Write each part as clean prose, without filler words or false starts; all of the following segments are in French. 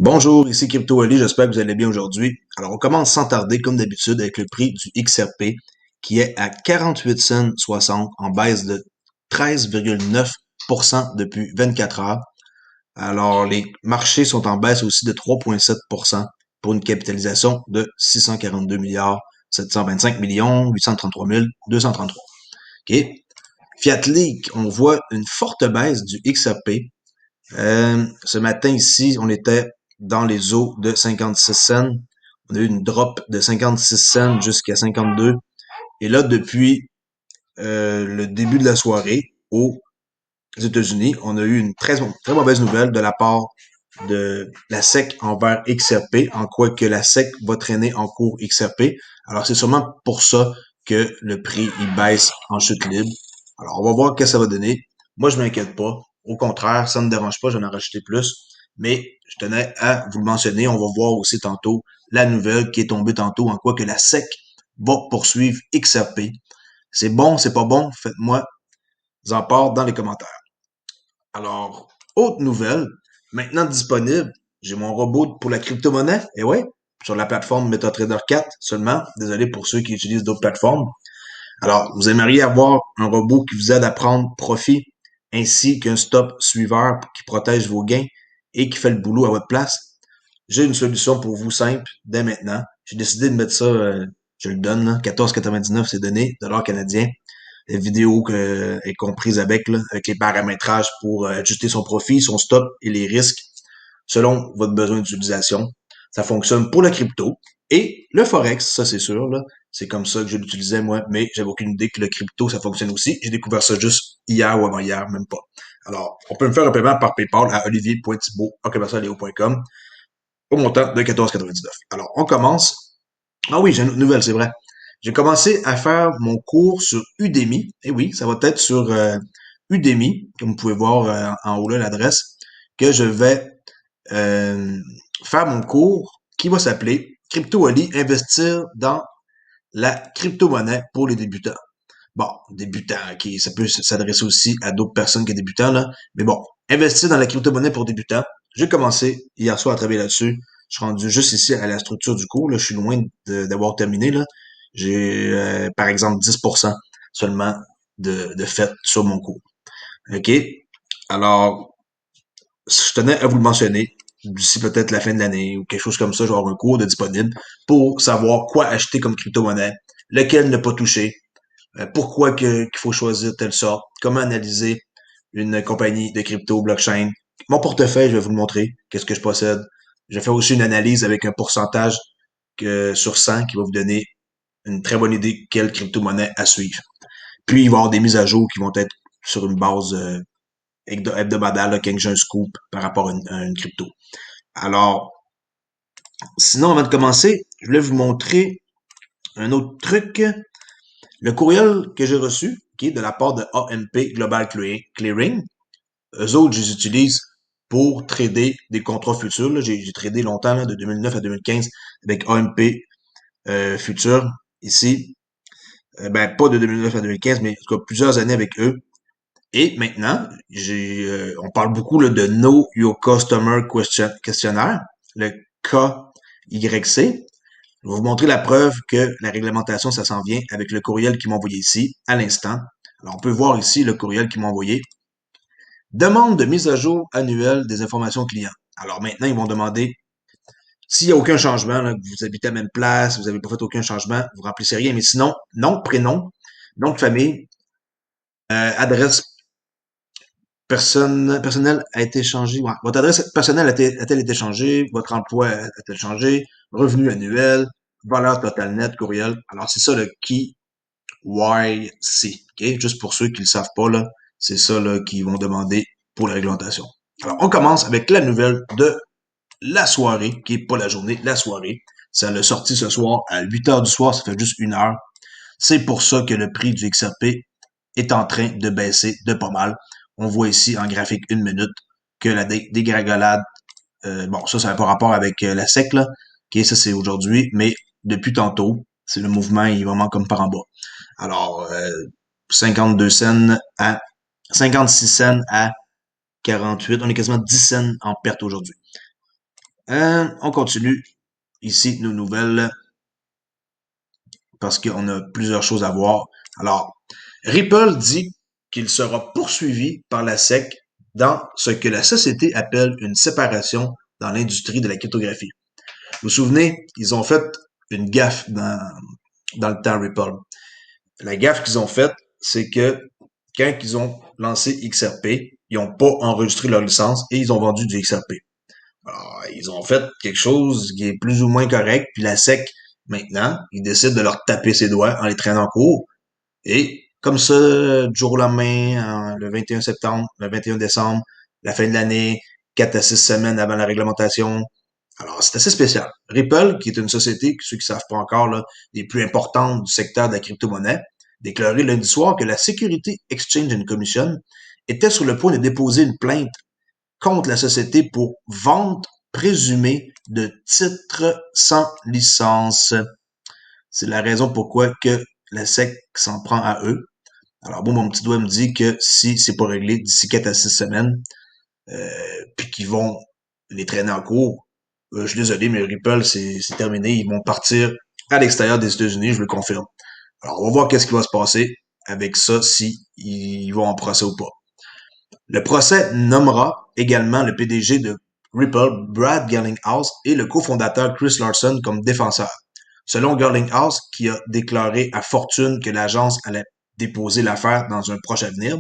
Bonjour, ici Crypto Ali, j'espère que vous allez bien aujourd'hui. Alors, on commence sans tarder, comme d'habitude, avec le prix du XRP, qui est à 48 cents 60, en baisse de 13,9% depuis 24 heures. Alors, les marchés sont en baisse aussi de 3,7% pour une capitalisation de 642 milliards 725 millions 833 233. OK? Fiat League, on voit une forte baisse du XRP. Ce matin ici, on était dans les eaux de 56 cents. On a eu une drop de 56 cents jusqu'à 52. Et là, depuis le début de la soirée aux États-Unis, on a eu une très mauvaise nouvelle de la part de la SEC envers XRP, en quoi que la SEC va traîner en cours XRP. Alors, c'est sûrement pour ça que le prix, il baisse en chute libre. Alors, on va voir ce que ça va donner. Moi, je m'inquiète pas. Au contraire, ça ne me dérange pas, j'en ai rajouté plus. Mais je tenais à vous le mentionner. On va voir aussi tantôt la nouvelle qui est tombée tantôt, en quoi que la SEC va poursuivre XRP. C'est bon, c'est pas bon? Faites-moi en part dans les commentaires. Alors, autre nouvelle, maintenant disponible, j'ai mon robot pour la crypto-monnaie, et ouais, sur la plateforme MetaTrader 4 seulement. Désolé pour ceux qui utilisent d'autres plateformes. Alors, vous aimeriez avoir un robot qui vous aide à prendre profit, ainsi qu'un stop suiveur qui protège vos gains et qui fait le boulot à votre place. J'ai une solution pour vous simple dès maintenant. J'ai décidé de mettre ça, je le donne, là, 14,99 c'est donné, dollars canadiens. La vidéo est comprise avec, là, avec les paramétrages pour ajuster son profit, son stop et les risques selon votre besoin d'utilisation. Ça fonctionne pour la crypto et le forex, ça c'est sûr, là. C'est comme ça que je l'utilisais moi, mais j'avais aucune idée que le crypto, ça fonctionne aussi. J'ai découvert ça juste hier ou avant-hier, même pas. Alors, on peut me faire un paiement par PayPal à olivier.thibault@léo.com au montant de 14,99. Alors, on commence. Ah oui, j'ai une autre nouvelle, c'est vrai. J'ai commencé à faire mon cours sur Udemy. Et oui, ça va être sur Udemy, comme vous pouvez voir en haut là l'adresse, que je vais euh, faire mon cours qui va s'appeler Crypto Ali, investir dans la crypto-monnaie pour les débutants. Bon, débutants, ok, ça peut s'adresser aussi à d'autres personnes que débutants, là. Mais bon, investir dans la crypto-monnaie pour débutants. J'ai commencé hier soir à travailler là-dessus. Je suis rendu juste ici à la structure du cours. Là. Je suis loin d'avoir terminé. Là. J'ai, par exemple, 10% seulement de fait sur mon cours. OK? Alors, je tenais à vous le mentionner. D'ici peut-être la fin de l'année ou quelque chose comme ça, je vais avoir un cours de disponible pour savoir quoi acheter comme crypto-monnaie, lequel ne pas toucher, pourquoi qu'il faut choisir telle sorte, comment analyser une compagnie de crypto, blockchain. Mon portefeuille, je vais vous le montrer, qu'est-ce que je possède. Je fais aussi une analyse avec un pourcentage sur 100 qui va vous donner une très bonne idée quelle crypto-monnaie à suivre. Puis, il va y avoir des mises à jour qui vont être sur une base hebdomadaire, là, quand j'ai un scoop par rapport à une crypto. Alors, sinon, avant de commencer, je voulais vous montrer un autre truc. Le courriel que j'ai reçu, qui est de la part de AMP Global Clearing, eux autres, je les utilise pour trader des contrats futurs. J'ai tradé longtemps, là, de 2009 à 2015, avec AMP Futur, ici. Ben, pas de 2009 à 2015, mais en tout cas, plusieurs années avec eux. Et maintenant, on parle beaucoup là, de Know Your Customer Questionnaire, le KYC. Je vais vous montrer la preuve que la réglementation, ça s'en vient avec le courriel qu'ils m'ont envoyé ici, à l'instant. Alors, on peut voir ici le courriel qu'ils m'ont envoyé. Demande de mise à jour annuelle des informations clients. Alors maintenant, ils vont demander s'il n'y a aucun changement, là, que vous habitez à la même place, vous n'avez pas fait aucun changement, vous remplissez rien. Mais sinon, nom, prénom, nom de famille, adresse personnelle a été changée. Ouais. Votre adresse personnelle a-t-elle été changée? Votre emploi a-t-il changé? Revenu annuel, valeur totale nette, courriel. Alors, c'est ça le KYC. OK? Juste pour ceux qui ne le savent pas, là, c'est ça là, qu'ils vont demander pour la réglementation. Alors, on commence avec la nouvelle de la soirée, qui est pas la journée, la soirée. Ça l'a sorti ce soir à 8 heures du soir, ça fait juste une heure. C'est pour ça que le prix du XRP est en train de baisser de pas mal. On voit ici en graphique une minute que la dégringolade, bon, ça n'a pas rapport avec la SEC, là. OK, ça c'est aujourd'hui, mais depuis tantôt, c'est le mouvement, il est vraiment comme par en bas. Alors, 52 cents à 56 cents à 48. On est quasiment 10 cents en perte aujourd'hui. On continue ici nos nouvelles parce qu'on a plusieurs choses à voir. Alors, Ripple dit qu'il sera poursuivi par la SEC dans ce que la société appelle une séparation dans l'industrie de la cryptographie. Vous vous souvenez, ils ont fait une gaffe dans le temps Ripple. La gaffe qu'ils ont faite, c'est que quand ils ont lancé XRP, ils n'ont pas enregistré leur licence et ils ont vendu du XRP. Alors, ils ont fait quelque chose qui est plus ou moins correct, puis la SEC, maintenant, ils décident de leur taper ses doigts en les traînant en cours. Et comme ça, du jour au lendemain, le 21 septembre, le 21 décembre, la fin de l'année, 4 à 6 semaines avant la réglementation. Alors, c'est assez spécial. Ripple, qui est une société, ceux qui ne savent pas encore, là, des plus importantes du secteur de la crypto-monnaie, déclarait lundi soir que la Security Exchange and Commission était sur le point de déposer une plainte contre la société pour vente présumée de titres sans licence. C'est la raison pourquoi que la SEC s'en prend à eux. Alors bon, mon petit doigt me dit que si c'est pas réglé d'ici 4 à 6 semaines, puis qu'ils vont les traîner en cours, je suis désolé, mais Ripple, c'est terminé. Ils vont partir à l'extérieur des États-Unis, je le confirme. Alors, on va voir qu'est-ce qui va se passer avec ça, si ils vont en procès ou pas. Le procès nommera également le PDG de Ripple, Brad Garlinghouse, et le cofondateur Chris Larson comme défenseurs. Selon Garlinghouse, qui a déclaré à Fortune que l'agence allait déposer l'affaire dans un proche avenir,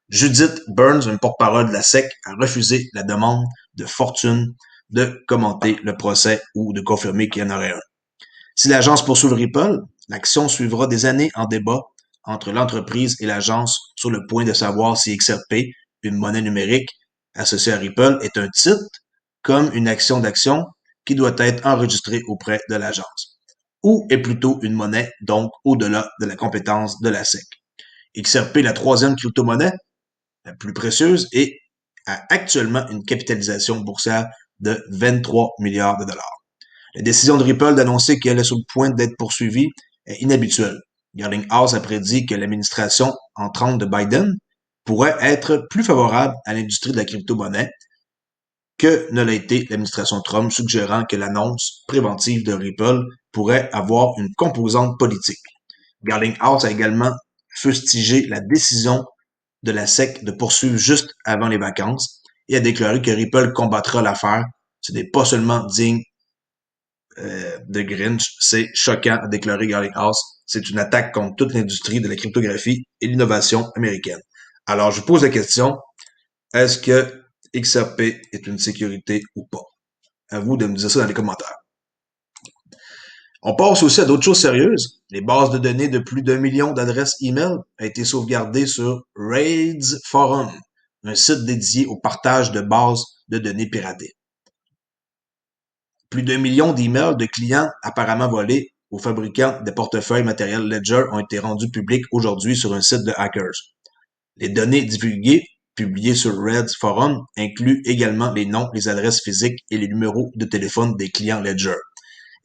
Judith Burns, une porte-parole de la SEC, a refusé la demande de Fortune de commenter le procès ou de confirmer qu'il y en aurait un. Si l'agence poursuit Ripple, l'action suivra des années en débat entre l'entreprise et l'agence sur le point de savoir si XRP, une monnaie numérique associée à Ripple, est un titre comme une action d'action qui doit être enregistrée auprès de l'agence, ou est plutôt une monnaie, donc au-delà de la compétence de la SEC. XRP, la troisième crypto-monnaie la plus précieuse, et a actuellement une capitalisation boursière de 23 milliards de dollars. La décision de Ripple d'annoncer qu'elle est sur le point d'être poursuivie est inhabituelle. Garlinghouse a prédit que l'administration entrante de Biden pourrait être plus favorable à l'industrie de la crypto-monnaie que ne l'a été l'administration Trump, suggérant que l'annonce préventive de Ripple pourrait avoir une composante politique. Garlinghouse a également fustigé la décision de la SEC de poursuivre juste avant les vacances et a déclaré que Ripple combattra l'affaire. Ce n'est pas seulement digne de Grinch, c'est choquant, a déclaré Garlinghouse. C'est une attaque contre toute l'industrie de la cryptographie et l'innovation américaine. Alors, je pose la question, est-ce que XRP est une sécurité ou pas? À vous de me dire ça dans les commentaires. On passe aussi à d'autres choses sérieuses. Les bases de données de plus d'1 million d'adresses email ont été sauvegardées sur Raids Forum, un site dédié au partage de bases de données piratées. Plus d'1 million d'emails de clients apparemment volés aux fabricants de portefeuilles matériels Ledger ont été rendus publics aujourd'hui sur un site de hackers. Les données divulguées, publiées sur Raids Forum, incluent également les noms, les adresses physiques et les numéros de téléphone des clients Ledger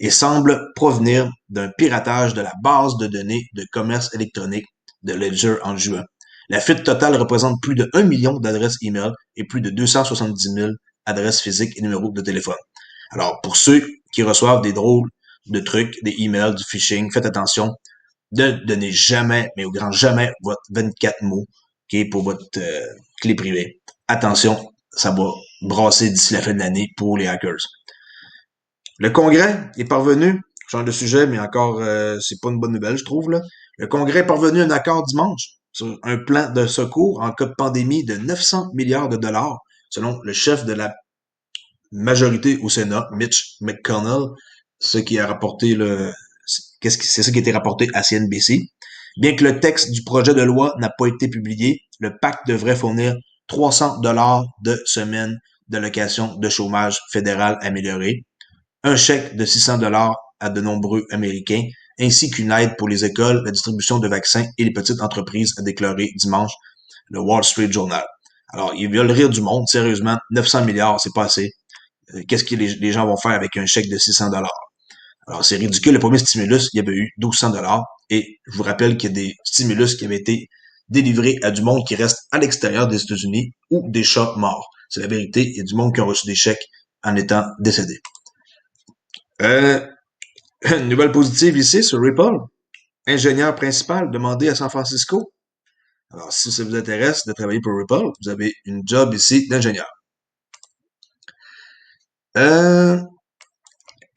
et semble provenir d'un piratage de la base de données de commerce électronique de Ledger en juin. La fuite totale représente plus de 1 million d'adresses email et plus de 270 000 adresses physiques et numéros de téléphone. Alors, pour ceux qui reçoivent des drôles de trucs, des emails, du phishing, faites attention. Ne donnez jamais, mais au grand jamais, votre 24 mots qui est pour votre clé privée. Attention, ça va brasser d'ici la fin de l'année pour les hackers. Le Congrès est parvenu, change de sujet, mais encore, c'est pas une bonne nouvelle, je trouve, là. Le Congrès est parvenu à un accord dimanche sur un plan de secours en cas de pandémie de 900 milliards de dollars, selon le chef de la majorité au Sénat, Mitch McConnell, ce qui a rapporté c'est ça qui a été rapporté à CNBC. Bien que le texte du projet de loi n'a pas été publié, le pacte devrait fournir 300 dollars de semaine d'allocation de chômage fédéral améliorée, un chèque de 600 dollars à de nombreux Américains, ainsi qu'une aide pour les écoles, la distribution de vaccins et les petites entreprises, a déclaré dimanche le Wall Street Journal. Alors, ils veulent rire du monde, sérieusement, 900 milliards, c'est pas assez. Qu'est-ce que les gens vont faire avec un chèque de 600 dollars? Alors, c'est ridicule. Le premier stimulus, il y avait eu 1200 dollars. Et je vous rappelle qu'il y a des stimulus qui avaient été délivrés à du monde qui reste à l'extérieur des États-Unis ou des chats morts. C'est la vérité. Il y a du monde qui a reçu des chèques en étant décédé. Une nouvelle positive ici sur Ripple. Ingénieur principal demandé à San Francisco. Alors, si ça vous intéresse de travailler pour Ripple, vous avez une job ici d'ingénieur.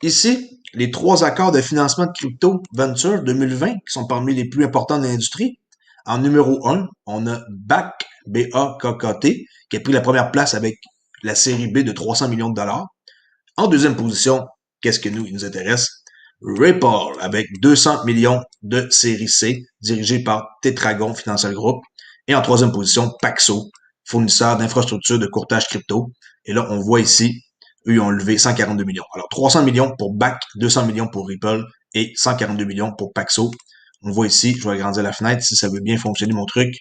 Ici, les 3 accords de financement de crypto venture 2020 qui sont parmi les plus importants de l'industrie. En numéro 1, on a BACK, B-A-K-K-T, qui a pris la première place avec la série B de 300 millions de dollars. En deuxième position, qu'est-ce que il nous intéresse? Ripple, avec 200 millions de série C, dirigé par Tetragon Financial Group. Et en troisième position, Paxo, fournisseur d'infrastructures de courtage crypto. Et là, on voit ici, eux, ils ont levé 142 millions. Alors, 300 millions pour BAC, 200 millions pour Ripple et 142 millions pour Paxo. On voit ici, je vais agrandir la fenêtre si ça veut bien fonctionner mon truc,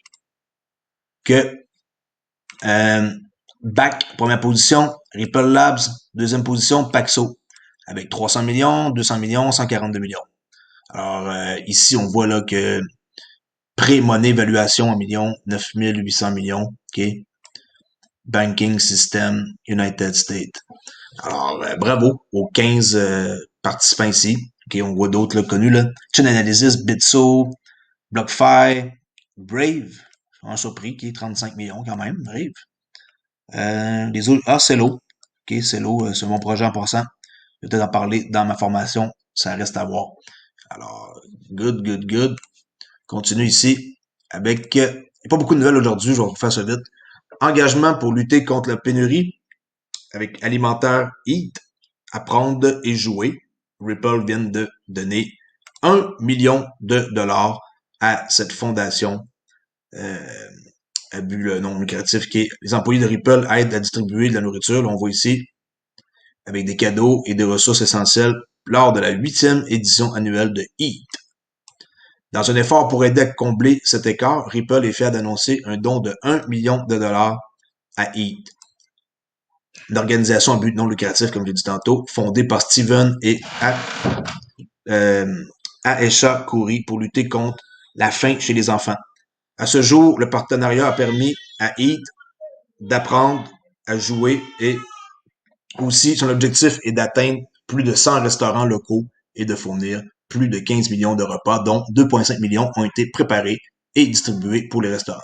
que BAC, première position, Ripple Labs, deuxième position, Paxo, avec 300 millions, 200 millions, 142 millions. Alors, ici, on voit là que pré-monnaie évaluation en millions, 9800 millions, OK? Banking System, United States. Alors, bravo aux 15 participants ici. OK, on voit d'autres là, connus, là. Chain Analysis, Bitso, BlockFi, Brave, un surpris, qui est 35 millions quand même, Brave. Les autres, Celo. OK, Celo, c'est mon projet en passant. Je vais peut-être en parler dans ma formation. Ça reste à voir. Alors, good. Continue ici avec, il n'y a pas beaucoup de nouvelles aujourd'hui, je vais vous faire ça vite. Engagement pour lutter contre la pénurie avec Alimentaire Eat, apprendre et jouer. Ripple vient de donner 1 million de dollars à cette fondation à but non lucratif qui est les employés de Ripple aident à distribuer de la nourriture. Là, on voit ici avec des cadeaux et des ressources essentielles lors de la 8e édition annuelle de Eat. Dans un effort pour aider à combler cet écart, Ripple est fier d'annoncer un don de 1 million de dollars à Eat, l'organisation à but non lucratif, comme je l'ai dit tantôt, fondée par Steven et Aesha Khoury pour lutter contre la faim chez les enfants. À ce jour, le partenariat a permis à Eat d'apprendre à jouer et aussi son objectif est d'atteindre plus de 100 restaurants locaux et de fournir plus de 15 millions de repas, dont 2,5 millions ont été préparés et distribués pour les restaurants.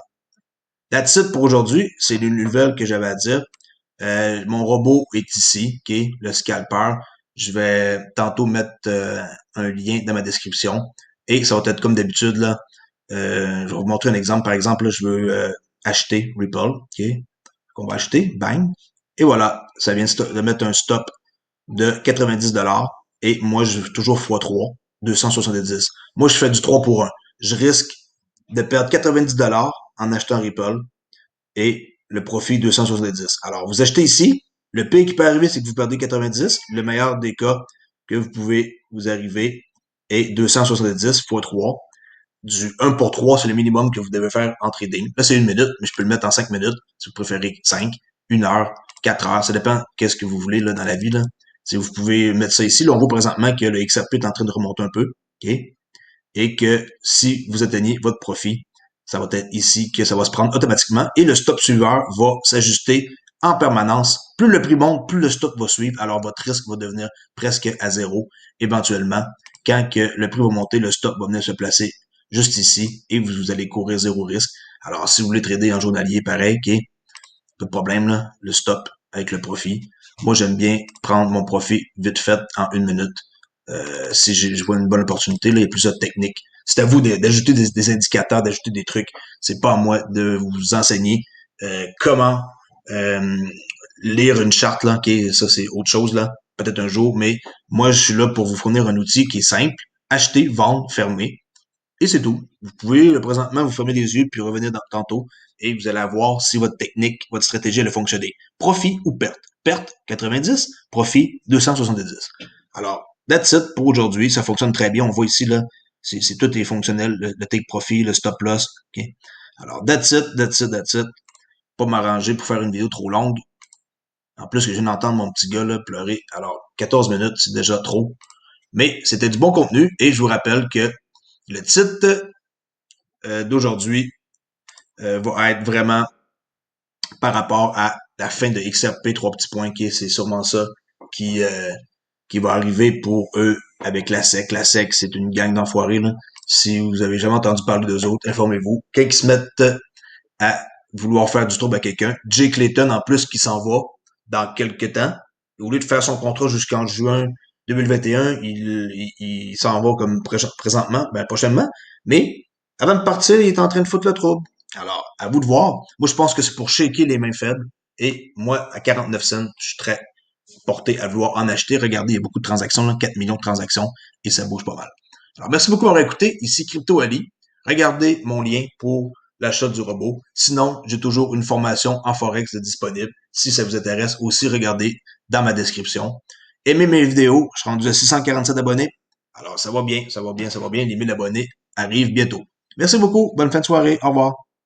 That's it pour aujourd'hui. C'est une nouvelle que j'avais à dire. Mon robot est ici, OK, le scalper. Je vais tantôt mettre un lien dans ma description. Et ça va être comme d'habitude, là. Je vais vous montrer un exemple. Par exemple, là, je veux acheter Ripple, OK, qu'on va acheter, bang. Et voilà, ça vient de mettre un stop de 90 dollars. Et moi, je veux toujours x3, 270. Moi, je fais du 3 pour 1. Je risque de perdre 90 dollars en achetant Ripple et le profit 270. Alors, vous achetez ici. Le pire qui peut arriver, c'est que vous perdez 90. Le meilleur des cas que vous pouvez vous arriver est 270 x 3. Du 1 pour 3, c'est le minimum que vous devez faire en trading. Là, c'est 1 minute, mais je peux le mettre en 5 minutes, si vous préférez 5, 1 heure, 4 heures. Ça dépend qu'est-ce que vous voulez là, dans la vie. Là. Si vous pouvez mettre ça ici, là, on voit présentement que le XRP est en train de remonter un peu. OK? Et que si vous atteignez votre profit, ça va être ici que ça va se prendre automatiquement et le stop suiveur va s'ajuster en permanence. Plus le prix monte, plus le stop va suivre, alors votre risque va devenir presque à zéro éventuellement. Quand que le prix va monter, le stop va venir se placer juste ici et vous allez courir zéro risque. Alors, si vous voulez trader en journalier, pareil, OK, pas de problème, là, le stop avec le profit. Moi, j'aime bien prendre mon profit vite fait en 1 minute. Si je vois une bonne opportunité, là, il y a plusieurs techniques. C'est à vous d'ajouter des indicateurs, d'ajouter des trucs. C'est pas à moi de vous enseigner comment lire une charte, là. Okay, ça, c'est autre chose, là. Peut-être un jour, mais moi, je suis là pour vous fournir un outil qui est simple. Acheter, vendre, fermer. Et c'est tout. Vous pouvez présentement vous fermer les yeux puis revenir tantôt et vous allez voir si votre technique, votre stratégie, elle a fonctionné. Profit ou perte? Perte, 90. Profit, 270. Alors, that's it pour aujourd'hui. Ça fonctionne très bien. On voit ici, là, c'est tout est fonctionnel. Le take profit, le stop loss. OK? Alors, that's it. Pas m'arranger pour faire une vidéo trop longue. En plus, que je viens d'entendre mon petit gars là, pleurer. Alors, 14 minutes, c'est déjà trop. Mais c'était du bon contenu et je vous rappelle que le titre d'aujourd'hui va être vraiment par rapport à la fin de XRP, trois petits points, qui c'est sûrement ça qui, euh, qui va arriver pour eux avec la SEC. La SEC, c'est une gang d'enfoirés, là. Si vous avez jamais entendu parler d'eux autres, informez-vous. Quand ils se mettent à vouloir faire du trouble à quelqu'un, Jay Clayton, en plus, qui s'en va dans quelques temps, au lieu de faire son contrat jusqu'en juin 2021, il s'en va comme présentement, ben prochainement, mais avant de partir, il est en train de foutre le trouble. Alors, à vous de voir. Moi, je pense que c'est pour shaker les mains faibles. Et moi, à 49 cents, je suis très porté à vouloir en acheter. Regardez, il y a beaucoup de transactions, là, 4 millions de transactions, et ça bouge pas mal. Alors, merci beaucoup d'avoir écouté. Ici Crypto Ali. Regardez mon lien pour l'achat du robot. Sinon, j'ai toujours une formation en Forex disponible. Si ça vous intéresse, aussi regardez dans ma description. Aimez mes vidéos. Je suis rendu à 647 abonnés. Alors, ça va bien, ça va bien, ça va bien. Les 1000 abonnés arrivent bientôt. Merci beaucoup. Bonne fin de soirée. Au revoir.